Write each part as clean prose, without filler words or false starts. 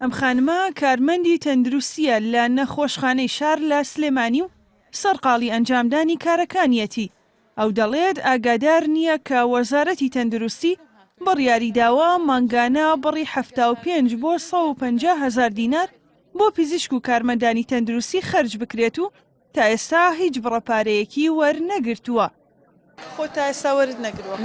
ئەم خانمە کارمەندی تەندروستیە لە نەخۆشخانەی شار لە سلێمانی و سەرقاڵی ئەنجامدانی کارەکانیەتی. ئەو دەڵێت ئاگادار نییە کە وەزارەتی تەندروستی بڕیاریداوە مانگانە بڕی 75 بۆ 150 هزار دینار بۆ پزیشک و کارمەندانی تەندروستی خەرج بکرێت و تا ئێستا هیچ بڕەپارەیەکی وەرنەگرتووە. خۆ تا ئێستا وەرت نەگرووە؟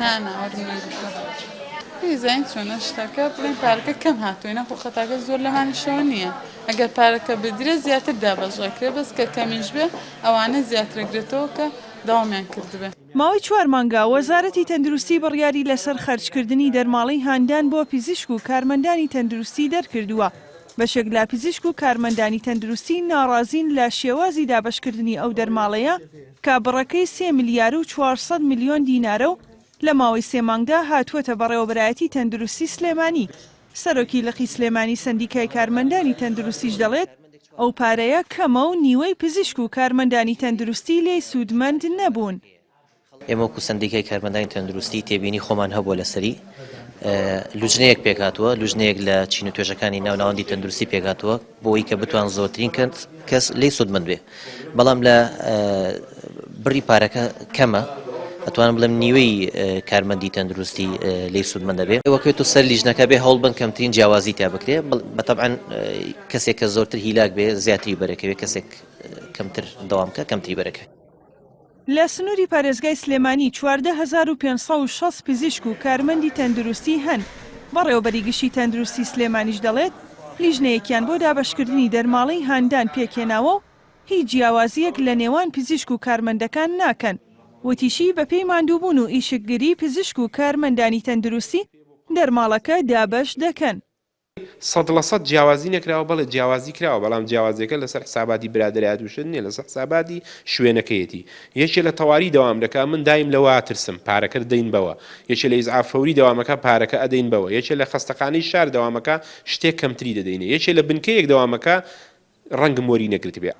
زین چۆنە شتەکە بڵێن پارەکە کەم هاتووینە خۆ خەتاکە زۆر لەمانیشەوە نییە. ئەگەر پارەکە بدرێت زیاتر دابەژەکرێ بەس کە کەمیش بێ ئەوانە زیاترەگرێتەوە کە داوامیان کردبێ. ماوەی 4 مانگا وەزارەتی تەندروستی بڕیاری لەسەر خەرجکردنی دەرماڵەی هاندان بۆ پزیشک و کارمەندانی تەندروستی دەرکردووە. بەشێک لە پزیشک و کارمەندانی تەندروستی ناڕازین لە شێوازی دابەشکردنی ئەو دەرماڵەیە کە بڕەکەی 3 ملیار و 400 میلیۆن دینارە و لە ماوەی 3 مانگدا هاتووەتە بەڕێوەبەرایەتی تەندروستی سلێمانی. سەرۆکی لقی سلێمانی سەندیکای کارمەندانی تەندروستیش دەڵێت ئەو پارەیە کەمە و نیوەی پزیشک و کارمەندانی تەندروستی لێی سوودمەند نەبوون. ئێمە وەکو سەندیکای کارمەندانی تەندروستی تێبینی خۆمان هەبووە لەسەری لوژنەیەک پێکهاتووە، لوژنەیەک لە چین و توێژەکانی ناوناوەندی تەندروستی پێکهاتووە بۆی کە بتوان زۆرترین کەس لێی سوودمەند بێ. بەڵام لە بڕی پارەکە کەمە، ئەتوانم بڵێم نیوەی کارمەندی تەندروستی لێی سوودمەندە بێ. وەکوێت و سەر لیژنەکە بێ هەوڵ بن کەمترین جیاوازی تا بکرێ. بەتەبعەن کەسێک کە زۆرتر هیلاک بێ زیاتری بەرەکەوێ، کەسێک کەمتر دەوامکە کەمتری بەرەکەوێ. لە سنووری پارێزگای سلێمانی 14560 پزیشک و کارمەندی تەندروستی هەن. بەڕێوەبەری گشتی تەندروستی سلێمانیش دەڵێت لیژنەیەکیان بۆ دابەشکردنی دەرماڵەی هاندان پێکێناوە و هیچ جیاوازیەک لە نێوان پزیشک و کارمەندەکان ناکەن. وتیشی بەپێی ماندووبوون و ئیشکگیری پزیشک و کارمەندانی تەندروستی دەرماڵەکە دابەش دەکەن. 100% جیاوازی نەکراوە، بەڵێ جیاوازی کراوە، بەڵام جیاوازیەکە لەسەر حساباتی برادەرایەت وشت نیە، لەسەر حساباتی شوێنەکەیەتی. یەکێ لە تەواوی دەوام دەکا من دایم لەوە ترسم پارەکە دەین بەوە، یەکێ لە ئیزعاف فەوری دەوامەکە پارەکە ئەدەین بەوە، یەکێ لە خەستەخانەی شار دەوامەکە شتێک کەمتری دەدەینێ، یەکێ لە بنکەیەک دەوامەکە ڕەنگم وەری نەگرت بێ.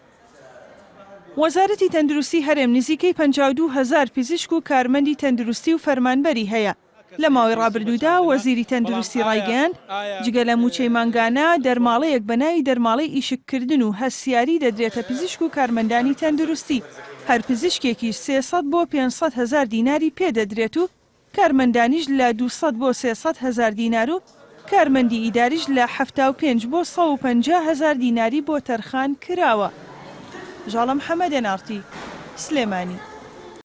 وەزارەتی تەندروستی هەرێم نزیکەی 52 هزار پزیشک و کارمەندی تەندروستی و فەرمانبەری هەیە. لە ماوەی ڕابردوودا وەزیری تەندروستی ڕایگەیاند جگە لە موچەی مانگانە دەرماڵەیەک بەناوی دەرماڵەی ئیشککردن و هەستیاری دەدرێتە پزیشک و کارمەندانی تەندروستی. هەر پزیشکێکی 300 بۆ 500 هزار دیناری پێدەدرێت و کارمەندانیش لە 200 بۆ 300 هزار دینار و کارمەندی ئیداریش لە 75 بۆ 150 هزار دیناری بۆ تەرخان کراوە. ژاڵە محەممەد نارتی، سلێمانی.